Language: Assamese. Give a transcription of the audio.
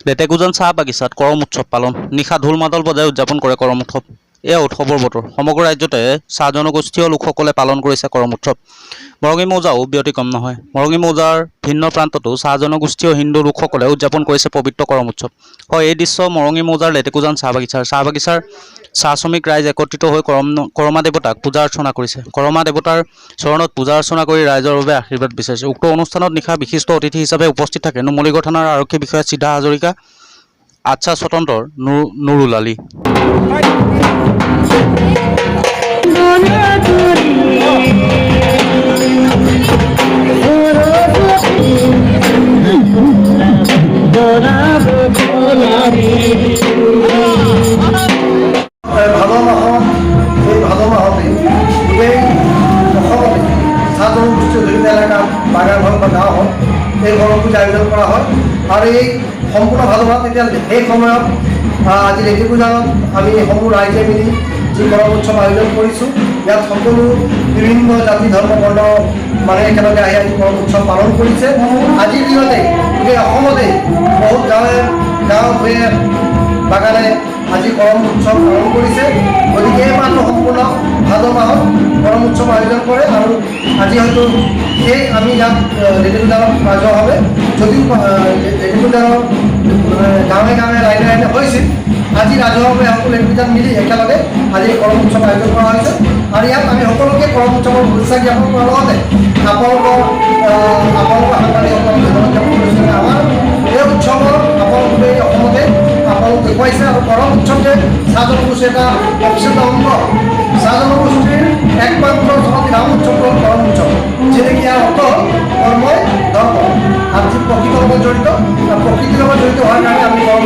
লেটেকুজান চাহ বাগিচাত কৰম উৎসৱ পালন। নিশা ঢোল মাদল বজাই উদযাপন কৰে কৰম উৎসৱ। এয়া উৎসৱৰ বতৰ। সমগ্ৰ ৰাজ্যতে চাহ জনগোষ্ঠীয় লোকসকলে পালন কৰিছে কৰম উৎসৱ। মৰঙী মৌজাও ব্যতিক্ৰম নহয়। মৰঙী মৌজাৰ ভিন্ন প্ৰান্ততো চাহ জনগোষ্ঠীয় হিন্দু লোকসকলে উদযাপন কৰিছে পবিত্ৰ কৰম উৎসৱ। হয়, এই দৃশ্য মৰঙী মৌজাৰ লেটেকুজান চাহ বাগিচাৰ চাহ শ্ৰমিক ৰাইজ একত্ৰিত হৈ কৰমা দেৱতাক পূজা অৰ্চনা কৰিছে। কৰমা দেৱতাৰ চৰণত পূজা অৰ্চনা কৰি ৰাইজৰ বাবে আশীৰ্বাদ বিচাৰিছে। উক্ত অনুষ্ঠানত নিশা বিশিষ্ট অতিথি হিচাপে উপস্থিত থাকে নুমলীগড় থানাৰ আৰক্ষী বিষয়া চিধা হাজৰিকা, আচ্ছা স্বতন্ত্ৰৰ নুৰুল আলী। ভাদ মাহত এই ভাদ মাহতে গোটেই অসমতে চাহ জনগোষ্ঠীয় দলিত এলেকা বাগান হওক বা গাঁও হওক এই কৰম পূজা আয়োজন কৰা হয়। আৰু এই সম্পূৰ্ণ ভাদ মাহত এতিয়া সেই সময়ত আজি লেটেকুজানত আমি সমূহ ৰাইজে মিলি যি কৰম উৎসৱ আয়োজন কৰিছোঁ, ইয়াত সকলো বিভিন্ন জাতি ধৰ্ম বৰ্ণ মানুহে একেলগে আহি আজি কৰম উৎসৱ পালন কৰিছে। আজিৰ দিনতে গোটেই অসমতে বহুত গাঁও ভূঞে বাগানে আজি কৰম উৎসৱ পালন কৰিছে। গতিকে এই মাহটো সম্পূৰ্ণ ভাদ মাহত কৰম উৎসৱ আয়োজন কৰে। আৰু আজি হয়তো সেই আমি ইয়াত লেটেকুজানত ৰাজহুৱাভাৱে যদিও লেটেকুজানৰ গাঁৱে গাঁৱে লাইনে লাইনে হৈছিল, আজি ৰাজহুৱাভাৱে সকলো লেটেকুজান মিলি একেলগে আজি কৰম উৎসৱ আয়োজন কৰা হৈছে। আৰু ইয়াত আমি সকলোকে কৰম উৎসৱৰ শুভেচ্ছা জ্ঞাপন কৰাৰ লগতে আপোনালোকৰ সাংবাদিকসকলক ধন্যবাদ জ্ঞাপন কৰিছোঁ। আমাৰ এই উৎসৱৰ আপোনালোকে এই অসমতে আপোনালোক দেখুৱাইছে। আৰু কৰম উৎসৱে চাহ জনগোষ্ঠীৰ এটা অবিচ্ছেদ্য অংগ। চাহ জনগোষ্ঠীৰ একমাত্ৰ জনপ্ৰিয় নাম উৎসৱ হ'ল কৰম উৎসৱ, যেনেকৈ ইয়াৰ অৰ্থ কৰ্মই ধৰ্ম। আৰু যি প্ৰকৃতিৰ লগত জড়িত, প্ৰকৃতিৰ লগত জড়িত হোৱাৰ কাৰণে আমি কৰম